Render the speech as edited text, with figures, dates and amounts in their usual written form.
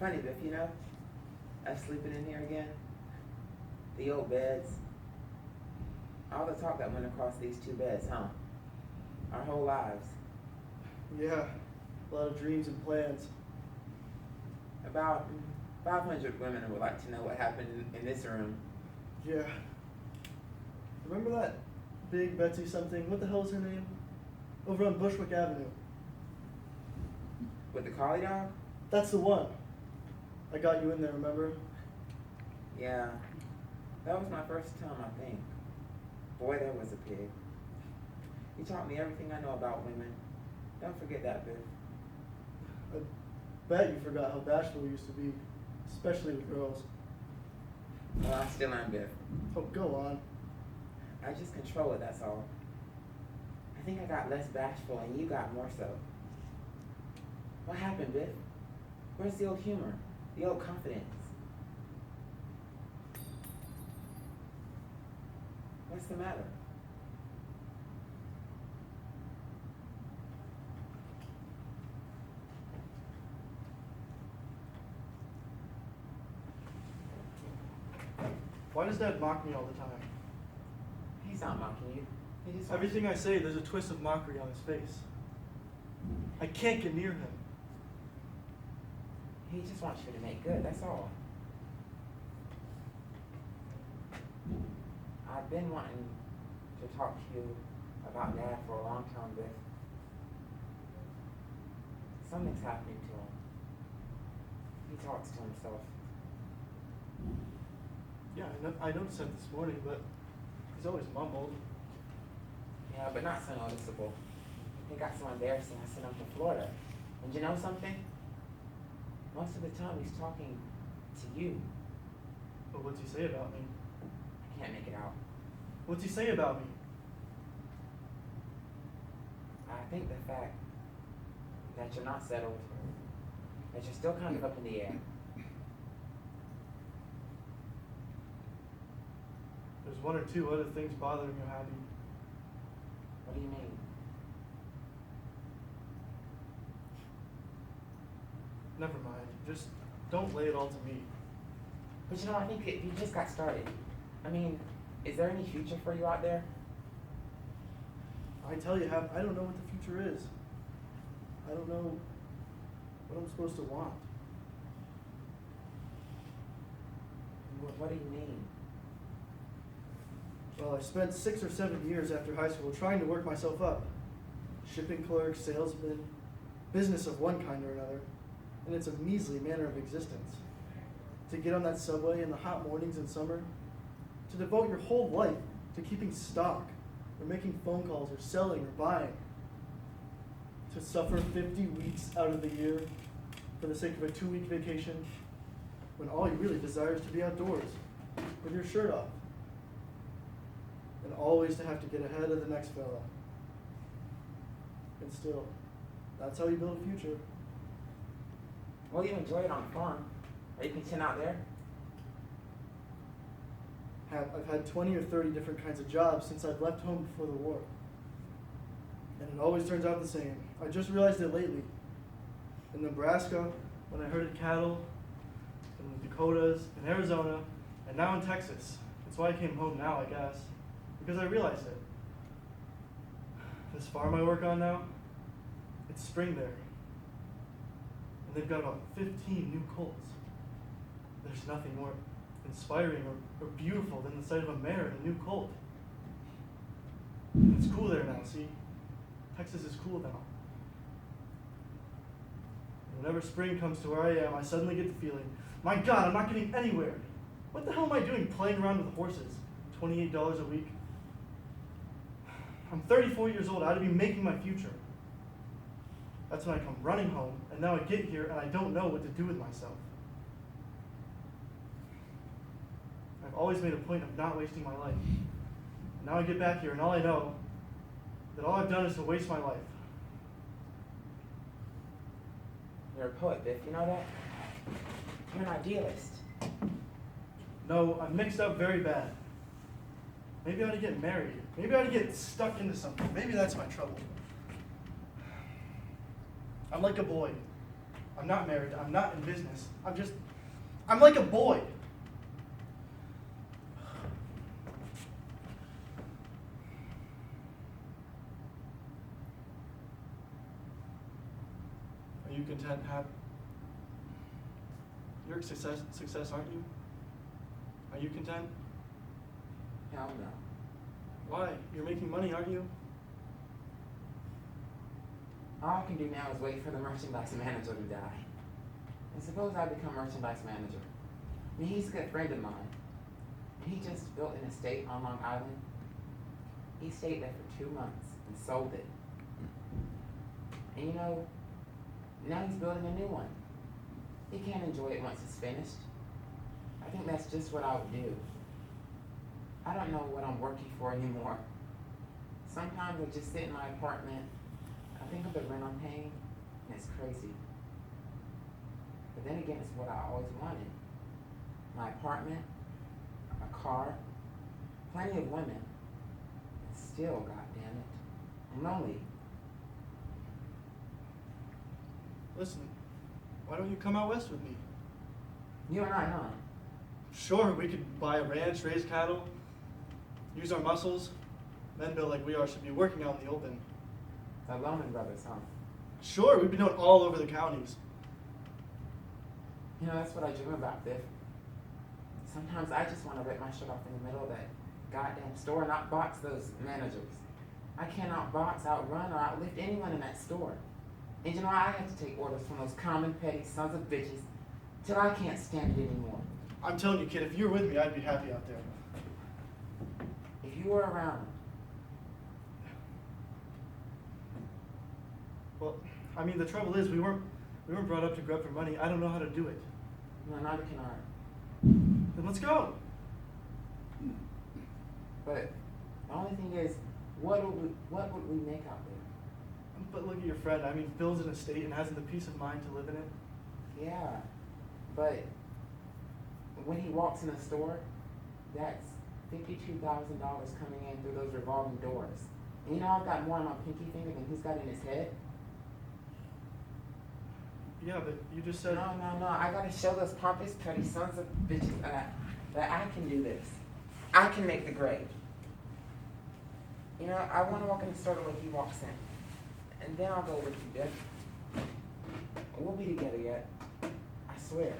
Funny, Biff, us sleeping in here again. The old beds. All the talk that went across these two beds, huh? Our whole lives. Yeah, a lot of dreams and plans. About 500 women would like to know what happened in this room. Yeah. Remember that big Betsy something? What the hell is her name? Over on Bushwick Avenue. With the collie dog? That's the one. I got you in there, remember? Yeah. That was my first time, I think. Boy, that was a pig. He taught me everything I know about women. Don't forget that, Biff. I bet you forgot how bashful we used to be, especially with girls. Well, I still am, Biff. Oh, go on. I just control it, that's all. I think I got less bashful and you got more so. What happened, Biff? Where's the old humor? The old confidence? What's the matter? Why does Dad mock me all the time? He's not mocking you. He just Everything I say, there's a twist of mockery on his face. I can't get near him. He just wants you to make good, that's all. I've been wanting to talk to you about Dad for a long time, Biff. Something's happening to him. He talks to himself. Yeah, I noticed that this morning, but he's always mumbled. Yeah, but not so noticeable. It got so embarrassing I sent him to Florida. And you know something? Most of the time he's talking to you. But what's he say about me? I can't make it out. What's he say about me? I think the fact that you're not settled, that you're still kind of up in the air. There's one or two other things bothering you, Abby. What do you mean? Never mind. Just don't lay it all to me. But I think you just got started. I mean, is there any future for you out there? I tell you, Hab, I don't know what the future is. I don't know what I'm supposed to want. What do you mean? Well, I spent 6 or 7 years after high school trying to work myself up. Shipping clerk, salesman, business of one kind or another. And it's a measly manner of existence. To get on that subway in the hot mornings in summer, to devote your whole life to keeping stock, or making phone calls, or selling, or buying. To suffer 50 weeks out of the year for the sake of a 2-week vacation, when all you really desire is to be outdoors, with your shirt off. And always to have to get ahead of the next fella. And still, that's how you build a future. Well, you enjoy it on the farm. Are you content out there? I've had 20 or 30 different kinds of jobs since I've left home before the war. And it always turns out the same. I just realized it lately. In Nebraska, when I herded cattle, in the Dakotas, in Arizona, and now in Texas. That's why I came home now, I guess. Because I realized it. This farm I work on now, it's spring there. And they've got about 15 new colts. There's nothing more inspiring or beautiful than the sight of a mare and a new colt. And it's cool there now, see? Texas is cool now. And whenever spring comes to where I am, I suddenly get the feeling, my God, I'm not getting anywhere. What the hell am I doing playing around with horses? $28 a week? I'm 34 years old, I ought to be making my future. That's when I come running home, and now I get here and I don't know what to do with myself. I've always made a point of not wasting my life. And now I get back here and all I know, that all I've done is to waste my life. You're a poet, Biff, you know that? You're an idealist. No, I'm mixed up very bad. Maybe I ought to get married. Maybe I ought to get stuck into something. Maybe that's my trouble. I'm like a boy. I'm not married. I'm not in business. I'm like a boy. Are you content, Hap? You're a success, aren't you? Are you content? Hell no. Why? You're making money, aren't you? All I can do now is wait for the merchandise manager to die. And suppose I become merchandise manager. I mean, he's a good friend of mine. And he just built an estate on Long Island. He stayed there for 2 months and sold it. And you know, now he's building a new one. He can't enjoy it once it's finished. I think that's just what I would do. I don't know what I'm working for anymore. Sometimes I just sit in my apartment, I think of the rent I'm paying, and it's crazy. But then again, it's what I always wanted. My apartment, a car, plenty of women, and still, goddammit, I'm lonely. Listen, why don't you come out west with me? You and I, huh? Sure, we could buy a ranch, raise cattle, use our muscles. Men built like we are should be working out in the open. The Loman brothers, huh? Sure, we've been known all over the counties. You know, that's what I dream about, Biff. Sometimes I just want to rip my shirt off in the middle of that goddamn store and outbox those managers. I can't outbox, outrun, or outlift anyone in that store. And you know, I have to take orders from those common, petty sons of bitches till I can't stand it anymore. I'm telling you, kid, if you were with me, I'd be happy out there. If you were around. Well, I mean, the trouble is, we weren't brought up to grub for money. I don't know how to do it. No, neither can I. Then let's go. But the only thing is, what would we make out there? But look at your friend. I mean, builds an estate and hasn't the peace of mind to live in it. Yeah, but when he walks in a store, that's $52,000 coming in through those revolving doors. And you know, I've got more on my pinky finger than he's got in his head. Yeah, but you just said... No, I gotta show those pompous, petty sons of bitches that I can do this. I can make the grade. You know, I wanna walk in the store the way he walks in. And then I'll go with you, Biff. We'll be together yet. I swear.